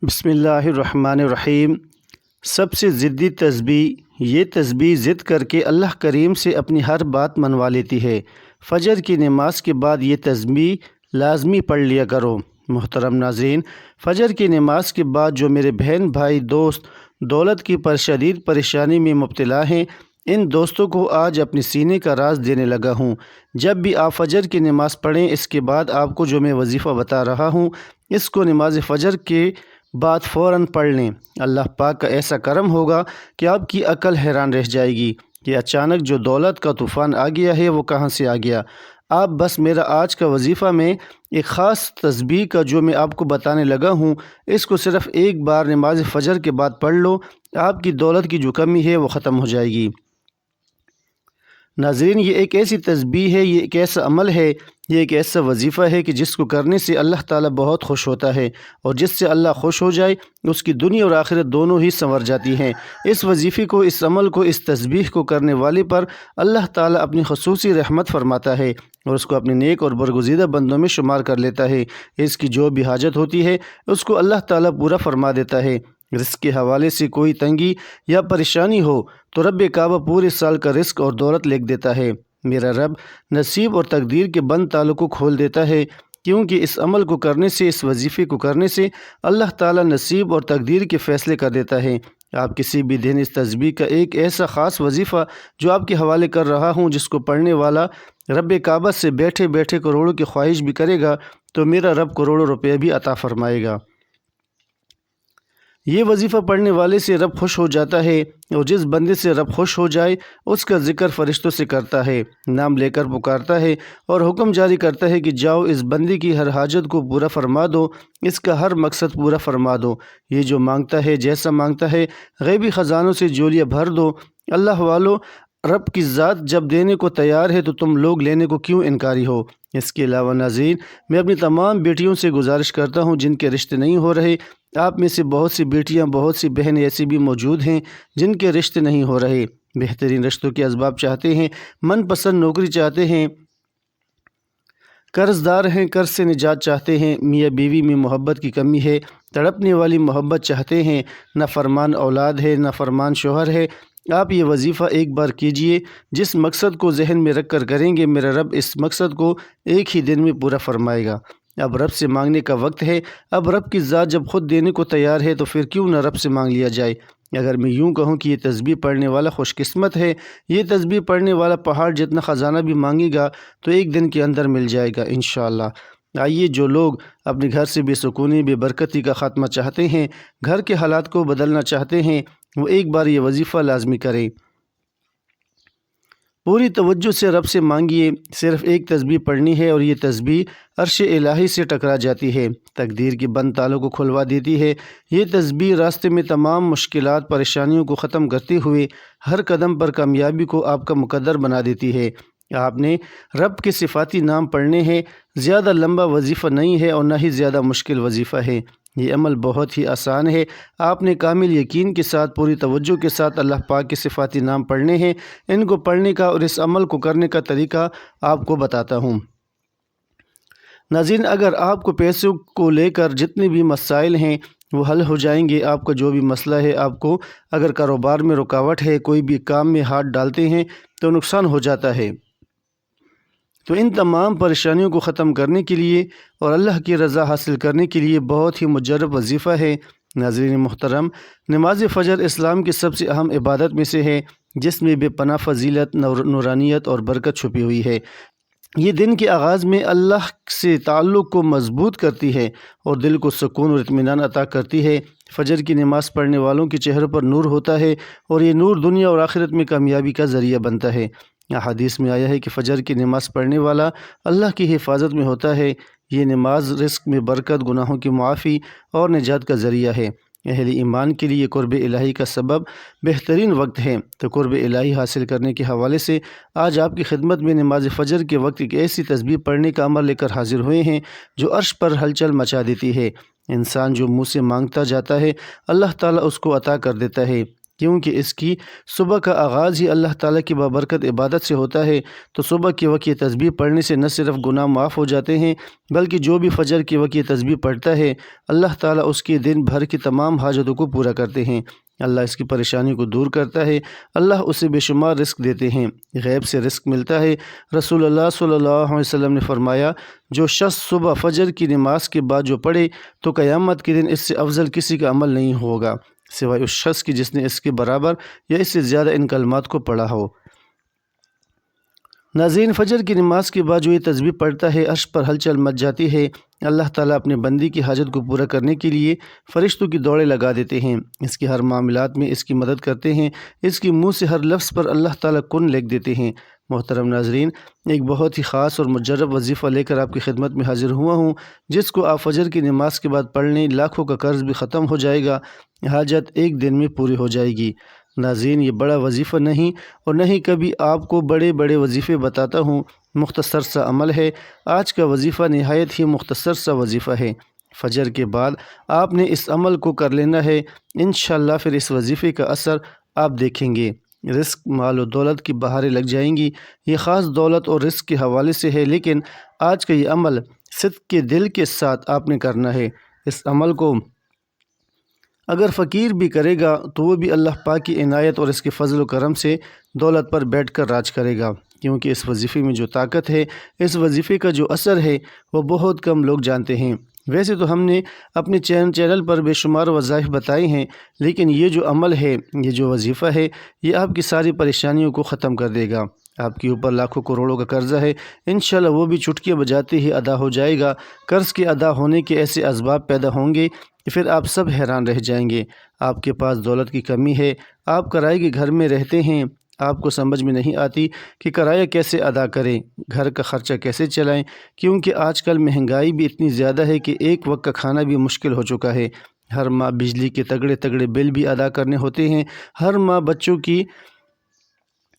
بسم اللہ الرحمن الرحیم۔ سب سے ضدی تسبیح یہ تسبیح ضد کر کے اللہ کریم سے اپنی ہر بات منوا لیتی ہے۔ فجر کی نماز کے بعد یہ تسبیح لازمی پڑھ لیا کرو۔ محترم ناظرین، فجر کی نماز کے بعد جو میرے بہن بھائی دوست دولت کی شدید پریشانی میں مبتلا ہیں، ان دوستوں کو آج اپنے سینے کا راز دینے لگا ہوں۔ جب بھی آپ فجر کی نماز پڑھیں، اس کے بعد آپ کو جو میں وظیفہ بتا رہا ہوں، اس کو نماز فجر کے بعد فوراً پڑھ لیں۔ اللہ پاک کا ایسا کرم ہوگا کہ آپ کی عقل حیران رہ جائے گی کہ اچانک جو دولت کا طوفان آ گیا ہے وہ کہاں سے آ گیا۔ آپ بس میرا آج کا وظیفہ میں ایک خاص تسبیح کا جو میں آپ کو بتانے لگا ہوں، اس کو صرف ایک بار نماز فجر کے بعد پڑھ لو، آپ کی دولت کی جو کمی ہے وہ ختم ہو جائے گی۔ ناظرین، یہ ایک ایسی تسبیح ہے، یہ ایک ایسا عمل ہے، یہ ایک ایسا وظیفہ ہے کہ جس کو کرنے سے اللہ تعالیٰ بہت خوش ہوتا ہے، اور جس سے اللہ خوش ہو جائے اس کی دنیا اور آخرت دونوں ہی سنور جاتی ہیں۔ اس وظیفے کو، اس عمل کو، اس تسبیح کو کرنے والے پر اللہ تعالیٰ اپنی خصوصی رحمت فرماتا ہے اور اس کو اپنے نیک اور برگزیدہ بندوں میں شمار کر لیتا ہے۔ اس کی جو بھی حاجت ہوتی ہے اس کو اللہ تعالیٰ پورا فرما دیتا ہے۔ رزق کے حوالے سے کوئی تنگی یا پریشانی ہو تو رب کعبہ پورے سال کا رزق اور دولت لکھ دیتا ہے۔ میرا رب نصیب اور تقدیر کے بند تالوں کو کھول دیتا ہے، کیونکہ اس عمل کو کرنے سے، اس وظیفے کو کرنے سے اللہ تعالیٰ نصیب اور تقدیر کے فیصلے کر دیتا ہے۔ آپ کسی بھی دن اس تسبیح کا ایک ایسا خاص وظیفہ جو آپ کے حوالے کر رہا ہوں، جس کو پڑھنے والا رب کعبہ سے بیٹھے بیٹھے کروڑوں کی خواہش بھی کرے گا تو میرا رب کروڑوں روپے بھی عطا فرمائے گا۔ یہ وظیفہ پڑھنے والے سے رب خوش ہو جاتا ہے، اور جس بندے سے رب خوش ہو جائے اس کا ذکر فرشتوں سے کرتا ہے، نام لے کر پکارتا ہے اور حکم جاری کرتا ہے کہ جاؤ اس بندے کی ہر حاجت کو پورا فرما دو، اس کا ہر مقصد پورا فرما دو۔ یہ جو مانگتا ہے، جیسا مانگتا ہے، غیبی خزانوں سے جولیاں بھر دو۔ اللہ والو، رب کی ذات جب دینے کو تیار ہے تو تم لوگ لینے کو کیوں انکاری ہو؟ اس کے علاوہ ناظرین، میں اپنی تمام بیٹیوں سے گزارش کرتا ہوں جن کے رشتے نہیں ہو رہے، آپ میں سے بہت سی بیٹیاں، بہت سی بہنیں ایسی بھی موجود ہیں جن کے رشتے نہیں ہو رہے، بہترین رشتوں کے اسباب چاہتے ہیں، من پسند نوکری چاہتے ہیں، قرض دار ہیں، قرض سے نجات چاہتے ہیں، میاں بیوی میں محبت کی کمی ہے، تڑپنے والی محبت چاہتے ہیں، نہ فرمان اولاد ہے، نہ فرمان شوہر ہے۔ آپ یہ وظیفہ ایک بار کیجئے، جس مقصد کو ذہن میں رکھ کر کریں گے، میرا رب اس مقصد کو ایک ہی دن میں پورا فرمائے گا۔ اب رب سے مانگنے کا وقت ہے۔ اب رب کی ذات جب خود دینے کو تیار ہے تو پھر کیوں نہ رب سے مانگ لیا جائے۔ اگر میں یوں کہوں کہ یہ تسبیح پڑھنے والا خوش قسمت ہے، یہ تسبیح پڑھنے والا پہاڑ جتنا خزانہ بھی مانگے گا تو ایک دن کے اندر مل جائے گا انشاءاللہ۔ آئیے، جو لوگ اپنے گھر سے بے سکونی، بے برکتی کا خاتمہ چاہتے ہیں، گھر کے حالات کو بدلنا چاہتے ہیں، وہ ایک بار یہ وظیفہ لازمی کریں۔ پوری توجہ سے رب سے مانگیے۔ صرف ایک تسبیح پڑھنی ہے اور یہ تسبیح عرش الہی سے ٹکرا جاتی ہے، تقدیر کے بند تالوں کو کھلوا دیتی ہے۔ یہ تسبیح راستے میں تمام مشکلات، پریشانیوں کو ختم کرتے ہوئے ہر قدم پر کامیابی کو آپ کا مقدر بنا دیتی ہے۔ آپ نے رب کے صفاتی نام پڑھنے ہیں۔ زیادہ لمبا وظیفہ نہیں ہے اور نہ ہی زیادہ مشکل وظیفہ ہے۔ یہ عمل بہت ہی آسان ہے۔ آپ نے کامل یقین کے ساتھ، پوری توجہ کے ساتھ اللہ پاک کے صفاتی نام پڑھنے ہیں۔ ان کو پڑھنے کا اور اس عمل کو کرنے کا طریقہ آپ کو بتاتا ہوں۔ ناظرین، اگر آپ کو پیسوں کو لے کر جتنے بھی مسائل ہیں وہ حل ہو جائیں گے، آپ کا جو بھی مسئلہ ہے، آپ کو اگر کاروبار میں رکاوٹ ہے، کوئی بھی کام میں ہاتھ ڈالتے ہیں تو نقصان ہو جاتا ہے، تو ان تمام پریشانیوں کو ختم کرنے کے لیے اور اللہ کی رضا حاصل کرنے کے لیے بہت ہی مجرب وظیفہ ہے۔ ناظرین محترم، نماز فجر اسلام کی سب سے اہم عبادت میں سے ہے، جس میں بے پناہ فضیلت، نورانیت اور برکت چھپی ہوئی ہے۔ یہ دن کے آغاز میں اللہ سے تعلق کو مضبوط کرتی ہے اور دل کو سکون اور اطمینان عطا کرتی ہے۔ فجر کی نماز پڑھنے والوں کے چہروں پر نور ہوتا ہے اور یہ نور دنیا اور آخرت میں کامیابی کا ذریعہ بنتا ہے۔ احادیث میں آیا ہے کہ فجر کی نماز پڑھنے والا اللہ کی حفاظت میں ہوتا ہے۔ یہ نماز رزق میں برکت، گناہوں کی معافی اور نجات کا ذریعہ ہے۔ اہل ایمان کے لیے قرب الہی کا سبب بہترین وقت ہے، تو قرب الہی حاصل کرنے کے حوالے سے آج آپ کی خدمت میں نماز فجر کے وقت ایک ایسی تسبیح پڑھنے کا عمل لے کر حاضر ہوئے ہیں جو عرش پر ہلچل مچا دیتی ہے۔ انسان جو منہ سے مانگتا جاتا ہے، اللہ تعالیٰ اس کو عطا کر دیتا ہے، کیونکہ اس کی صبح کا آغاز ہی اللہ تعالیٰ کی بابرکت عبادت سے ہوتا ہے۔ تو صبح کے وقت یہ تسبیح پڑھنے سے نہ صرف گناہ معاف ہو جاتے ہیں بلکہ جو بھی فجر کے وقت یہ تسبیح پڑھتا ہے اللہ تعالیٰ اس کے دن بھر کی تمام حاجتوں کو پورا کرتے ہیں۔ اللہ اس کی پریشانی کو دور کرتا ہے، اللہ اسے بے شمار رزق دیتے ہیں، غیب سے رزق ملتا ہے۔ رسول اللہ صلی اللہ علیہ وسلم نے فرمایا، جو شخص صبح فجر کی نماز کے بعد جو پڑھے تو قیامت کے دن اس سے افضل کسی کا عمل نہیں ہوگا سوائے اس شخص کی جس نے اس کے برابر یا اس سے زیادہ ان کلمات کو پڑھا ہو۔ ناظرین، فجر کی نماز کے بعد جو یہ تسبیح پڑھتا ہے عرش پر ہلچل مچ جاتی ہے۔ اللہ تعالیٰ اپنے بندی کی حاجت کو پورا کرنے کے لیے فرشتوں کی دوڑیں لگا دیتے ہیں، اس کے ہر معاملات میں اس کی مدد کرتے ہیں، اس کے منہ سے ہر لفظ پر اللہ تعالیٰ کن لکھ دیتے ہیں۔ محترم ناظرین، ایک بہت ہی خاص اور مجرب وظیفہ لے کر آپ کی خدمت میں حاضر ہوا ہوں، جس کو آپ فجر کی نماز کے بعد پڑھ لیں، لاکھوں کا قرض بھی ختم ہو جائے گا، حاجت ایک دن میں پوری ہو جائے گی۔ ناظرین، یہ بڑا وظیفہ نہیں اور نہ ہی کبھی آپ کو بڑے بڑے وظیفے بتاتا ہوں، مختصر سا عمل ہے۔ آج کا وظیفہ نہایت ہی مختصر سا وظیفہ ہے۔ فجر کے بعد آپ نے اس عمل کو کر لینا ہے، انشاءاللہ پھر اس وظیفے کا اثر آپ دیکھیں گے۔ رزق، مال و دولت کی بہاریں لگ جائیں گی۔ یہ خاص دولت اور رزق کے حوالے سے ہے، لیکن آج کا یہ عمل صدق کے دل کے ساتھ آپ نے کرنا ہے۔ اس عمل کو اگر فقیر بھی کرے گا تو وہ بھی اللہ پاک کی عنایت اور اس کے فضل و کرم سے دولت پر بیٹھ کر راج کرے گا، کیونکہ اس وظیفے میں جو طاقت ہے، اس وظیفے کا جو اثر ہے، وہ بہت کم لوگ جانتے ہیں۔ ویسے تو ہم نے اپنے چینل پر بے شمار وظائف بتائے ہیں، لیکن یہ جو عمل ہے، یہ جو وظیفہ ہے، یہ آپ کی ساری پریشانیوں کو ختم کر دے گا۔ آپ کے اوپر لاکھوں کروڑوں کا قرضہ ہے، انشاءاللہ وہ بھی چٹکیاں بجاتے ہی ادا ہو جائے گا۔ قرض کے ادا ہونے کے ایسے اسباب پیدا ہوں گے کہ پھر آپ سب حیران رہ جائیں گے۔ آپ کے پاس دولت کی کمی ہے، آپ کرائے کے گھر میں رہتے ہیں، آپ کو سمجھ میں نہیں آتی کہ کرایہ کیسے ادا کریں، گھر کا خرچہ کیسے چلائیں، کیونکہ آج کل مہنگائی بھی اتنی زیادہ ہے کہ ایک وقت کا کھانا بھی مشکل ہو چکا ہے۔ ہر ماہ بجلی کے تگڑے تگڑے بل بھی ادا کرنے ہوتے ہیں، ہر ماہ بچوں کی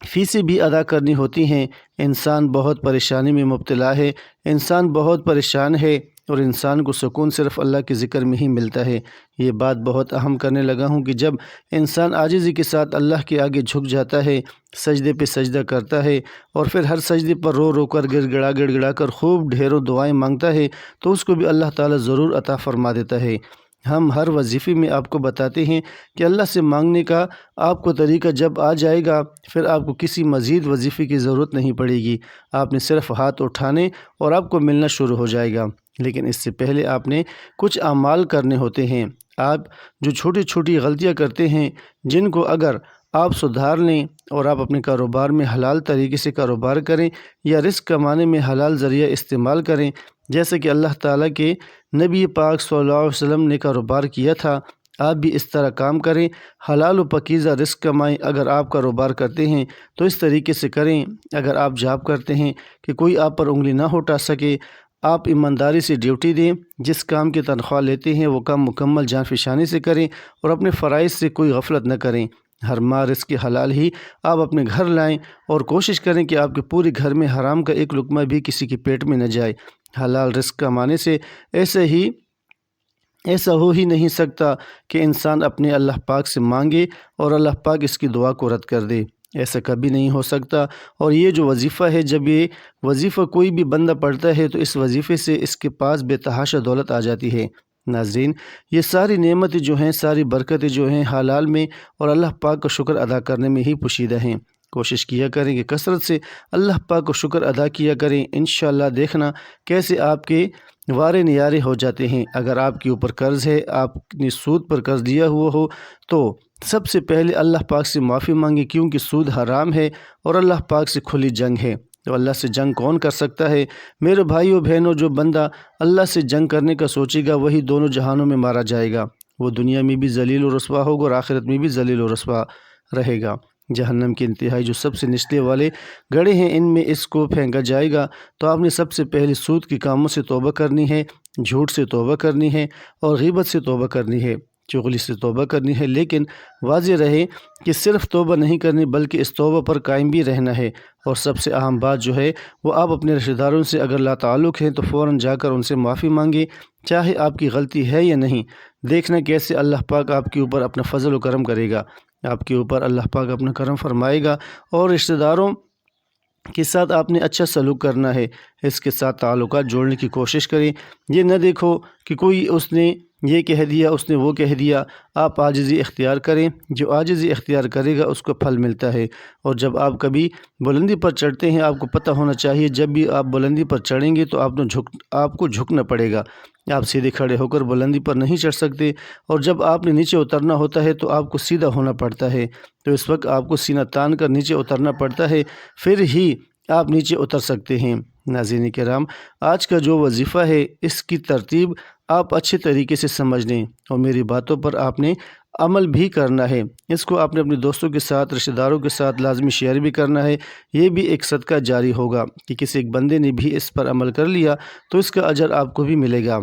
فیسیں بھی ادا کرنی ہوتی ہیں۔ انسان بہت پریشانی میں مبتلا ہے، انسان بہت پریشان ہے، اور انسان کو سکون صرف اللہ کے ذکر میں ہی ملتا ہے۔ یہ بات بہت اہم کرنے لگا ہوں کہ جب انسان عاجزی کے ساتھ اللہ کے آگے جھک جاتا ہے، سجدے پہ سجدہ کرتا ہے، اور پھر ہر سجدے پر رو رو کر گڑ گڑا کر خوب ڈھیروں دعائیں مانگتا ہے، تو اس کو بھی اللہ تعالیٰ ضرور عطا فرما دیتا ہے۔ ہم ہر وظیفے میں آپ کو بتاتے ہیں کہ اللہ سے مانگنے کا آپ کو طریقہ جب آ جائے گا، پھر آپ کو کسی مزید وظیفے کی ضرورت نہیں پڑے گی، آپ نے صرف ہاتھ اٹھانے اور آپ کو ملنا شروع ہو جائے گا۔ لیکن اس سے پہلے آپ نے کچھ اعمال کرنے ہوتے ہیں۔ آپ جو چھوٹی چھوٹی غلطیاں کرتے ہیں، جن کو اگر آپ سدھار لیں اور آپ اپنے کاروبار میں حلال طریقے سے کاروبار کریں یا رزق کمانے میں حلال ذریعہ استعمال کریں، جیسے کہ اللہ تعالیٰ کے نبی پاک صلی اللہ علیہ وسلم نے کاروبار کیا تھا، آپ بھی اس طرح کام کریں، حلال و پاکیزہ رزق کمائیں۔ اگر آپ کاروبار کرتے ہیں تو اس طریقے سے کریں۔ اگر آپ جاب کرتے ہیں کہ کوئی آپ پر انگلی نہ اٹھا سکے، آپ ایمانداری سے ڈیوٹی دیں، جس کام کی تنخواہ لیتے ہیں وہ کام مکمل جان فشانی سے کریں، اور اپنے فرائض سے کوئی غفلت نہ کریں۔ ہر ماہ رزق حلال ہی آپ اپنے گھر لائیں، اور کوشش کریں کہ آپ کے پورے گھر میں حرام کا ایک لقمہ بھی کسی کے پیٹ میں نہ جائے۔ حلال رزق کمانے سے ایسا ہو ہی نہیں سکتا کہ انسان اپنے اللہ پاک سے مانگے اور اللہ پاک اس کی دعا کو رد کر دے، ایسا کبھی نہیں ہو سکتا۔ اور یہ جو وظیفہ ہے، جب یہ وظیفہ کوئی بھی بندہ پڑھتا ہے تو اس وظیفے سے اس کے پاس بے تحاشا دولت آ جاتی ہے۔ ناظرین، یہ ساری نعمتیں جو ہیں، ساری برکتیں جو ہیں، حلال میں اور اللہ پاک کا شکر ادا کرنے میں ہی پوشیدہ ہیں۔ کوشش کیا کریں کہ کثرت سے اللہ پاک کو شکر ادا کیا کریں، انشاءاللہ دیکھنا کیسے آپ کے وارے نیارے ہو جاتے ہیں۔ اگر آپ کے اوپر قرض ہے، آپ نے سود پر قرض لیا ہوا ہو، تو سب سے پہلے اللہ پاک سے معافی مانگیں، کیونکہ سود حرام ہے اور اللہ پاک سے کھلی جنگ ہے۔ تو اللہ سے جنگ کون کر سکتا ہے؟ میرے بھائیو بہنوں، جو بندہ اللہ سے جنگ کرنے کا سوچے گا وہی دونوں جہانوں میں مارا جائے گا، وہ دنیا میں بھی ذلیل و رسوا ہوگا اور آخرت میں بھی ذلیل و رسوا رہے گا۔ جہنم کی انتہائی جو سب سے نچلے والے گڑھے ہیں، ان میں اس کو پھینکا جائے گا۔ تو آپ نے سب سے پہلے سود کے کاموں سے توبہ کرنی ہے، جھوٹ سے توبہ کرنی ہے، اور غیبت سے توبہ کرنی ہے، چغلی سے توبہ کرنی ہے۔ لیکن واضح رہے کہ صرف توبہ نہیں کرنی، بلکہ اس توبہ پر قائم بھی رہنا ہے۔ اور سب سے اہم بات جو ہے وہ آپ اپنے رشتہ داروں سے اگر لا تعلق ہیں تو فوراً جا کر ان سے معافی مانگیں، چاہے آپ کی غلطی ہے یا نہیں۔ دیکھنا کیسے اللہ پاک آپ کے اوپر اپنا فضل و کرم کرے گا۔ آپ کے اوپر اللہ پاک اپنا کرم فرمائے گا۔ اور رشتہ داروں کے ساتھ آپ نے اچھا سلوک کرنا ہے، اس کے ساتھ تعلقات جوڑنے کی کوشش کریں۔ یہ نہ دیکھو کہ کوئی اس نے یہ کہہ دیا، اس نے وہ کہہ دیا، آپ عاجزی اختیار کریں۔ جو عاجزی اختیار کرے گا اس کو پھل ملتا ہے۔ اور جب آپ کبھی بلندی پر چڑھتے ہیں، آپ کو پتہ ہونا چاہیے جب بھی آپ بلندی پر چڑھیں گے تو آپ کو جھکنا پڑے گا، آپ سیدھے کھڑے ہو کر بلندی پر نہیں چڑھ سکتے۔ اور جب آپ نے نیچے اترنا ہوتا ہے تو آپ کو سیدھا ہونا پڑتا ہے، تو اس وقت آپ کو سینہ تان کر نیچے اترنا پڑتا ہے، پھر ہی آپ نیچے اتر سکتے ہیں۔ ناظرین کرام، آج کا جو وظیفہ ہے اس کی ترتیب آپ اچھے طریقے سے سمجھ لیں، اور میری باتوں پر آپ نے عمل بھی کرنا ہے۔ اس کو آپ نے اپنے دوستوں کے ساتھ، رشتہ داروں کے ساتھ لازمی شیئر بھی کرنا ہے۔ یہ بھی ایک صدقہ جاری ہوگا کہ کسی ایک بندے نے بھی اس پر عمل کر لیا تو اس کا اجر آپ کو بھی ملے گا۔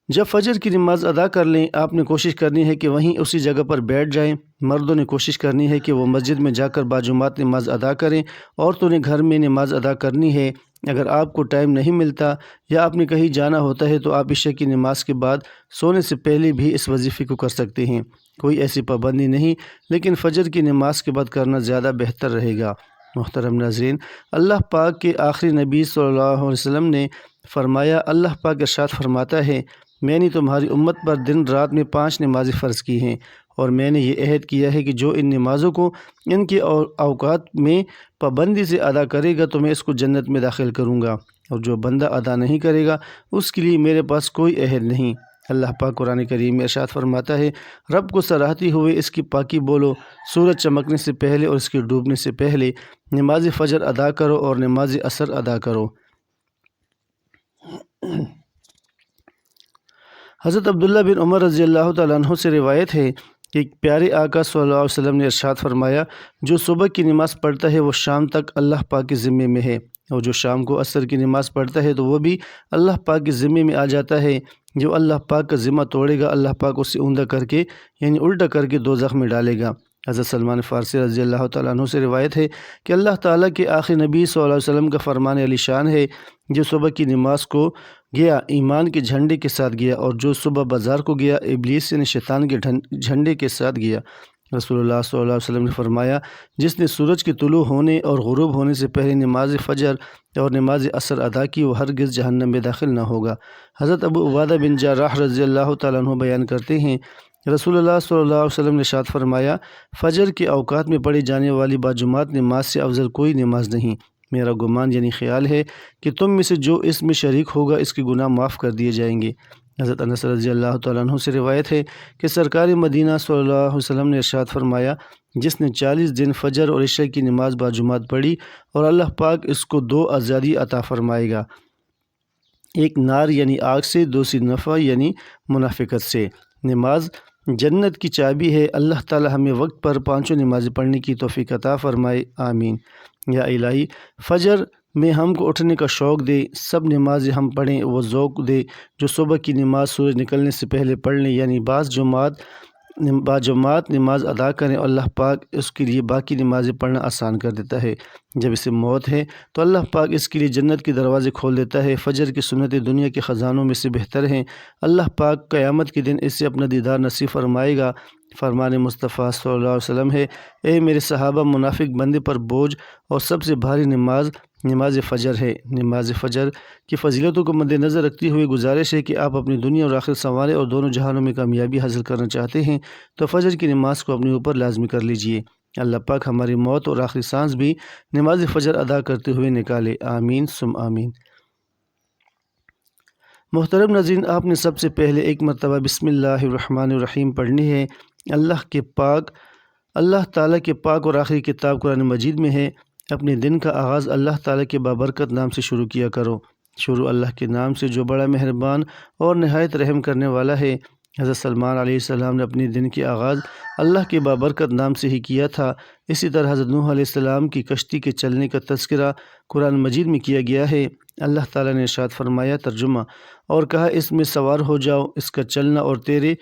جب فجر کی نماز ادا کر لیں، آپ نے کوشش کرنی ہے کہ وہیں اسی جگہ پر بیٹھ جائیں۔ مردوں نے کوشش کرنی ہے کہ وہ مسجد میں جا کر باجماعت نماز ادا کریں، عورتوں نے گھر میں نماز ادا کرنی ہے۔ اگر آپ کو ٹائم نہیں ملتا یا آپ نے کہیں جانا ہوتا ہے تو آپ عشاء کی نماز کے بعد سونے سے پہلے بھی اس وظیفے کو کر سکتے ہیں، کوئی ایسی پابندی نہیں، لیکن فجر کی نماز کے بعد کرنا زیادہ بہتر رہے گا۔ محترم ناظرین، اللہ پاک کے آخری نبی صلی اللہ علیہ وسلم نے فرمایا، اللہ پاک ارشاد فرماتا ہے، میں نے تمہاری امت پر دن رات میں 5 نمازیں فرض کی ہیں، اور میں نے یہ عہد کیا ہے کہ جو ان نمازوں کو ان کے اوقات میں پابندی سے ادا کرے گا تو میں اس کو جنت میں داخل کروں گا، اور جو بندہ ادا نہیں کرے گا اس کے لیے میرے پاس کوئی عہد نہیں۔ اللہ پاک قرآن کریم میں ارشاد فرماتا ہے، رب کو سراہتے ہوئے اس کی پاکی بولو، سورج چمکنے سے پہلے اور اس کے ڈوبنے سے پہلے نماز فجر ادا کرو اور نماز عصر ادا کرو۔ حضرت عبداللہ بن عمر رضی اللہ تعالیٰ عنہ سے روایت ہے کہ پیارے آقا صلی اللہ علیہ وسلم نے ارشاد فرمایا، جو صبح کی نماز پڑھتا ہے وہ شام تک اللہ پاک کے ذمے میں ہے، اور جو شام کو عصر کی نماز پڑھتا ہے تو وہ بھی اللہ پاک کے ذمے میں آ جاتا ہے۔ جو اللہ پاک کا ذمہ توڑے گا اللہ پاک اسے اوندا کر کے یعنی الٹا کر کے دوزخ میں ڈالے گا۔ حضرت سلمان فارسی رضی اللہ تعالیٰ عنہ سے روایت ہے کہ اللہ تعالیٰ کے آخری نبی صلی اللہ علیہ وسلم کا فرمان علی شان ہے، جو صبح کی نماز کو گیا ایمان کے جھنڈے کے ساتھ گیا، اور جو صبح بازار کو گیا ابلیس یعنی شیطان کے جھنڈے کے ساتھ گیا۔ رسول اللہ صلی اللہ علیہ وسلم نے فرمایا، جس نے سورج کے طلوع ہونے اور غروب ہونے سے پہلے نماز فجر اور نماز عصر ادا کی وہ ہرگز جہنم میں داخل نہ ہوگا۔ حضرت ابو عبادہ بن جراح رضی اللہ تعالیٰ عنہ بیان کرتے ہیں، رسول اللہ صلی اللہ علیہ وسلم نے ارشاد فرمایا، فجر کے اوقات میں پڑھی جانے والی باجماعت نماز سے افضل کوئی نماز نہیں۔ میرا گمان یعنی خیال ہے کہ تم میں سے جو اس میں شریک ہوگا اس کے گناہ معاف کر دیے جائیں گے۔ حضرت انس رضی اللہ تعالیٰ عنہ سے روایت ہے کہ سرکار مدینہ صلی اللہ علیہ وسلم نے ارشاد فرمایا، جس نے 40 دن فجر اور عشاء کی نماز باجماعت پڑھی اور اللہ پاک اس کو 2 آزادی عطا فرمائے گا، ایک نار یعنی آگ سے، دوسری نفع یعنی منافقت سے۔ نماز جنت کی چابی ہے۔ اللہ تعالی ہمیں وقت پر 5 نمازیں پڑھنے کی توفیق عطا فرمائے، آمین۔ یا الہی، فجر میں ہم کو اٹھنے کا شوق دے، سب نمازیں ہم پڑھیں وہ ذوق دے جو صبح کی نماز سورج نکلنے سے پہلے پڑھ لیں، یعنی باجماعت نماز ادا کریں، اللہ پاک اس کے لیے باقی نمازیں پڑھنا آسان کر دیتا ہے۔ جب اسے موت ہے تو اللہ پاک اس کے لیے جنت کے دروازے کھول دیتا ہے۔ فجر کی سنتیں دنیا کے خزانوں میں سے بہتر ہیں۔ اللہ پاک قیامت کے دن اسے اپنا دیدار نصیب فرمائے گا۔ فرمان مصطفیٰ صلی اللہ علیہ وسلم ہے، اے میرے صحابہ، منافق بندے پر بوجھ اور سب سے بھاری نماز فجر ہے۔ نماز فجر کی فضیلتوں کو مد نظر رکھتے ہوئے گزارش ہے کہ آپ اپنی دنیا اور آخرت سنواریں اور دونوں جہانوں میں کامیابی حاصل کرنا چاہتے ہیں تو فجر کی نماز کو اپنے اوپر لازمی کر لیجئے۔ اللہ پاک ہماری موت اور آخری سانس بھی نماز فجر ادا کرتے ہوئے نکالے، آمین ثم آمین۔ محترم ناظرین، آپ نے سب سے پہلے ایک مرتبہ بسم اللہ الرحمن الرحیم پڑھنی ہے۔ اللہ تعالیٰ کے پاک اور آخری کتاب قرآن مجید میں ہے، اپنے دن کا آغاز اللہ تعالیٰ کے بابرکت نام سے شروع کیا کرو۔ شروع اللہ کے نام سے جو بڑا مہربان اور نہایت رحم کرنے والا ہے۔ حضرت سلمان علیہ السلام نے اپنے دن کے آغاز اللہ کے بابرکت نام سے ہی کیا تھا۔ اسی طرح حضرت نوح علیہ السلام کی کشتی کے چلنے کا تذکرہ قرآن مجید میں کیا گیا ہے۔ اللہ تعالیٰ نے ارشاد فرمایا، ترجمہ، اور کہا اس میں سوار ہو جاؤ، اس کا چلنا اور تیرے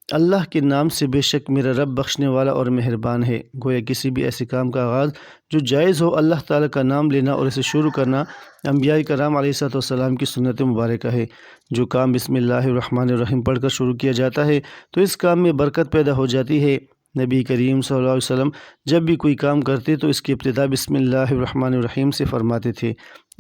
اللہ کے نام سے بے شک میرا رب بخشنے والا اور مہربان ہے۔ گویا کسی بھی ایسے کام کا آغاز جو جائز ہو، اللہ تعالیٰ کا نام لینا اور اسے شروع کرنا انبیاء کرام علیہ السلام کی سنت مبارکہ ہے۔ جو کام بسم اللہ الرحمن الرحیم پڑھ کر شروع کیا جاتا ہے تو اس کام میں برکت پیدا ہو جاتی ہے۔ نبی کریم صلی اللہ علیہ وسلم جب بھی کوئی کام کرتے تو اس کی ابتدا بسم اللہ الرحمن الرحیم سے فرماتے تھے۔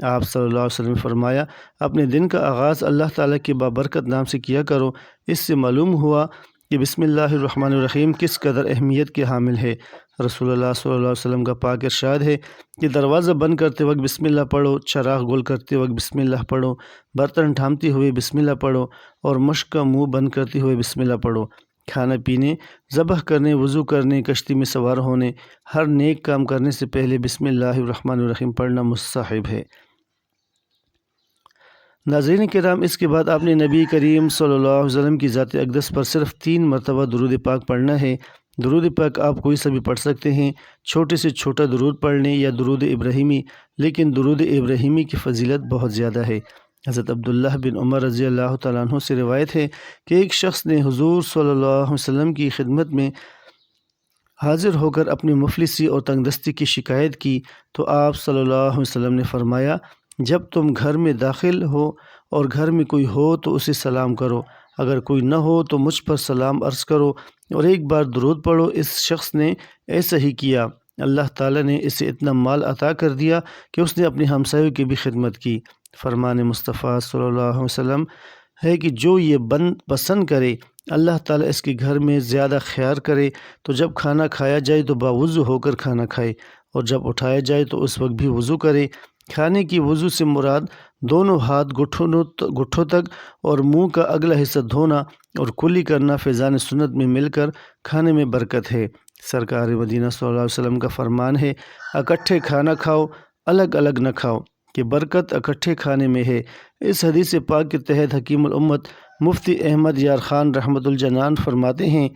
آپ صلی اللہ علیہ وسلم نے فرمایا، اپنے دن کا آغاز اللہ تعالیٰ کے بابرکت نام سے کیا کرو۔ اس سے معلوم ہوا کہ بسم اللہ الرحمن الرحیم کس قدر اہمیت کے حامل ہے۔ رسول اللہ صلی اللہ علیہ وسلم کا پاک ارشاد ہے کہ دروازہ بند کرتے وقت بسم اللہ پڑھو، چراغ گول کرتے وقت بسم اللہ پڑھو، برتن ڈھانپتے ہوئے بسم اللہ پڑھو اور مشک کا منہ بند کرتے ہوئے بسم اللہ پڑھو۔ کھانا پینے، ذبح کرنے، وضو کرنے، کشتی میں سوار ہونے، ہر نیک کام کرنے سے پہلے بسم اللہ الرحمن الرحیم پڑھنا مستحب ہے۔ ناظرین کرام، اس کے بعد آپ نے نبی کریم صلی اللہ علیہ وسلم کی ذات اقدس پر صرف 3 مرتبہ درود پاک پڑھنا ہے۔ درود پاک آپ کوئی سا بھی پڑھ سکتے ہیں، چھوٹے سے چھوٹا درود پڑھ لیں یا درود ابراہیمی، لیکن درود ابراہیمی کی فضیلت بہت زیادہ ہے۔ حضرت عبداللہ بن عمر رضی اللہ تعالیٰ عنہ سے روایت ہے کہ ایک شخص نے حضور صلی اللہ علیہ وسلم کی خدمت میں حاضر ہو کر اپنی مفلسی اور تنگ دستی کی شکایت کی تو آپ صلی اللہ علیہ وسلم نے فرمایا، جب تم گھر میں داخل ہو اور گھر میں کوئی ہو تو اسے سلام کرو، اگر کوئی نہ ہو تو مجھ پر سلام عرض کرو اور ایک بار درود پڑھو۔ اس شخص نے ایسا ہی کیا، اللہ تعالیٰ نے اسے اتنا مال عطا کر دیا کہ اس نے اپنے ہمسایوں کی بھی خدمت کی۔ فرمان مصطفیٰ صلی اللہ علیہ وسلم ہے کہ جو یہ بند پسند کرے، اللہ تعالیٰ اس کے گھر میں زیادہ خیر کرے، تو جب کھانا کھایا جائے تو باوضو ہو کر کھانا کھائے، اور جب اٹھایا جائے تو اس وقت بھی وضو کرے۔ کھانے کی وضو سے مراد دونوں ہاتھ گٹھوں تک اور منہ کا اگلا حصہ دھونا اور کلی کرنا فیضان سنت میں مل کر کھانے میں برکت ہے۔ سرکار مدینہ صلی اللہ علیہ وسلم کا فرمان ہے، اکٹھے کھانا کھاؤ، الگ الگ نہ کھاؤ، کہ برکت اکٹھے کھانے میں ہے۔ اس حدیث پاک کے تحت حکیم الامت مفتی احمد یار خان رحمۃ الجنان فرماتے ہیں،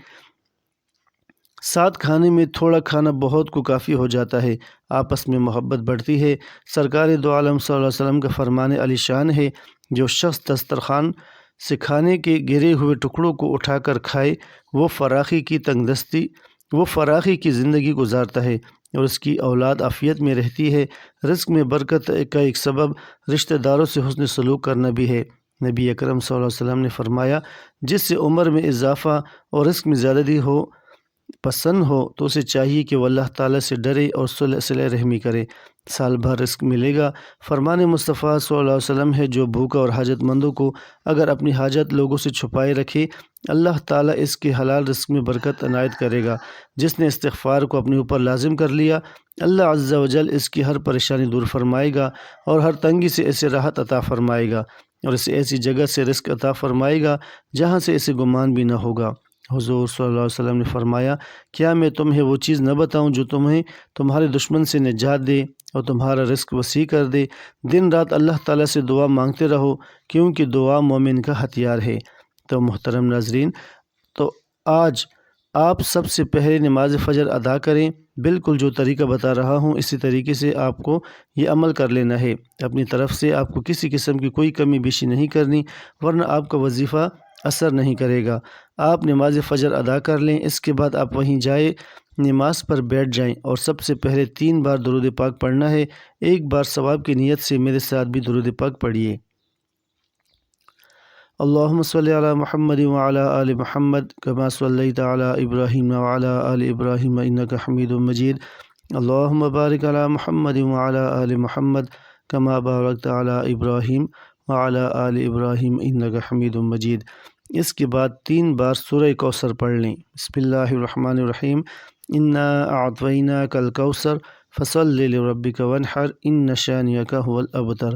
ساتھ کھانے میں تھوڑا کھانا بہت کو کافی ہو جاتا ہے، آپس میں محبت بڑھتی ہے۔ سرکار دو عالم صلی اللہ علیہ وسلم کا فرمان علی شان ہے، جو شخص دسترخوان سے کھانے کے گرے ہوئے ٹکڑوں کو اٹھا کر کھائے وہ فراخی کی زندگی گزارتا ہے اور اس کی اولاد عافیت میں رہتی ہے۔ رزق میں برکت کا ایک سبب رشتہ داروں سے حسن سلوک کرنا بھی ہے۔ نبی اکرم صلی اللہ علیہ وسلم نے فرمایا، جس سے عمر میں اضافہ اور رزق میں زیادتی پسند ہو تو اسے چاہیے کہ وہ اللہ تعالیٰ سے ڈرے اور صلہ رحمی کرے، سال بھر رزق ملے گا۔ فرمان مصطفیٰ صلی اللہ علیہ وسلم ہے، جو بھوکا اور حاجت مندوں کو اگر اپنی حاجت لوگوں سے چھپائے رکھے، اللہ تعالیٰ اس کے حلال رزق میں برکت عنایت کرے گا۔ جس نے استغفار کو اپنے اوپر لازم کر لیا، اللہ عز و جل اس کی ہر پریشانی دور فرمائے گا اور ہر تنگی سے اسے راحت عطا فرمائے گا اور اسے ایسی جگہ سے رزق عطا فرمائے گا جہاں سے اسے گمان بھی نہ ہوگا۔ حضور صلی اللہ علیہ وسلم نے فرمایا، کیا میں تمہیں وہ چیز نہ بتاؤں جو تمہیں تمہارے دشمن سے نجات دے اور تمہارا رزق وسیع کر دے؟ دن رات اللہ تعالیٰ سے دعا مانگتے رہو، کیونکہ دعا مومن کا ہتھیار ہے۔ تو محترم ناظرین، تو آج آپ سب سے پہلے نماز فجر ادا کریں۔ بالکل جو طریقہ بتا رہا ہوں اسی طریقے سے آپ کو یہ عمل کر لینا ہے۔ اپنی طرف سے آپ کو کسی قسم کی کوئی کمی بیشی نہیں کرنی، ورنہ آپ کا وظیفہ اثر نہیں کرے گا۔ آپ نماز فجر ادا کر لیں، اس کے بعد آپ وہیں جائے نماز پر بیٹھ جائیں اور سب سے پہلے 3 بار درود پاک پڑھنا ہے۔ ایک بار ثواب کی نیت سے میرے ساتھ بھی درود پاک پڑھیے۔ اللہم صلی علی محمد وعلی آل محمد کما صلیت علی ابراہیم وعلی آل ابراہیم انک حمید مجید۔ اللہم بارک علی محمد وعلی آل محمد کما بارکت علی ابراہیم وعلی آل ابراہیم انک حمید مجید۔ اس کے بعد 3 بار سورہ کوثر پڑھ لیں۔ بسم اللہ الرحمن الرحیم، انا اعطیناک الکوثر فصلی لربک وانحر ان شانئک هو الابتر۔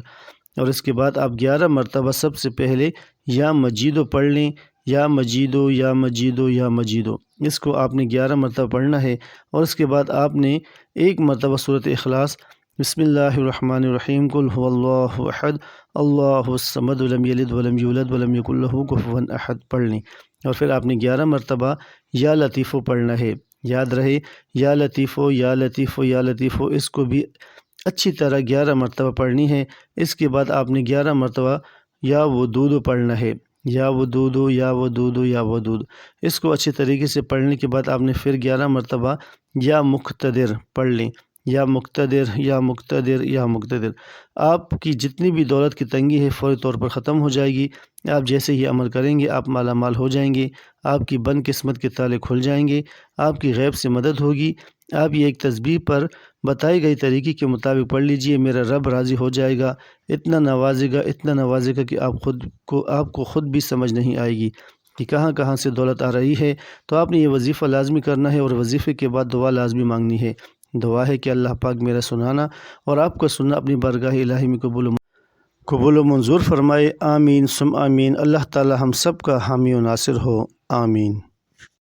اور اس کے بعد آپ 11 مرتبہ سب سے پہلے یا مجیدو پڑھ لیں، یا مجیدو یا مجیدو یا مجیدو، اس کو آپ نے 11 مرتبہ پڑھنا ہے۔ اور اس کے بعد آپ نے 1 مرتبہ سورۃ اخلاص، بسم اللہ الرحمن الرحیم، قل هو اللہ احد اللہ الصمد لم یلد ولم یولد ولم یکن لہ کفوا احد پڑھ لیں۔ اور پھر آپ نے 11 مرتبہ یا لطیفو پڑھنا ہے۔ یاد رہے، یا لطیفو یا لطیفو یا لطیفو، اس کو بھی اچھی طرح 11 مرتبہ پڑھنی ہے۔ اس کے بعد آپ نے 11 مرتبہ یا ودود پڑھنا ہے۔ یا ودود یا ودود یا ودود۔ اس کو اچھے طریقے سے پڑھنے کے بعد آپ نے پھر 11 مرتبہ یا مقتدر پڑھ لیں، یا مقتدر یا مقتدر یا مقتدر۔ آپ کی جتنی بھی دولت کی تنگی ہے فوری طور پر ختم ہو جائے گی۔ آپ جیسے ہی عمل کریں گے آپ مالا مال ہو جائیں گے، آپ کی بد قسمت کے تالے کھل جائیں گے، آپ کی غیب سے مدد ہوگی۔ آپ یہ ایک تسبیح پر بتائی گئی طریقے کے مطابق پڑھ لیجئے، میرا رب راضی ہو جائے گا، اتنا نوازے گا کہ آپ کو خود بھی سمجھ نہیں آئے گی کہ کہاں کہاں سے دولت آ رہی ہے۔ تو آپ نے یہ وظیفہ لازمی کرنا ہے، اور وظیفے کے بعد دعا لازمی مانگنی ہے۔ دعا ہے کہ اللہ پاک میرا سنانا اور آپ کا سننا اپنی بارگاہ الہی میں قبول و منظور فرمائے۔ آمین ثم آمین۔ اللہ تعالی ہم سب کا حامی و ناصر ہو، آمین۔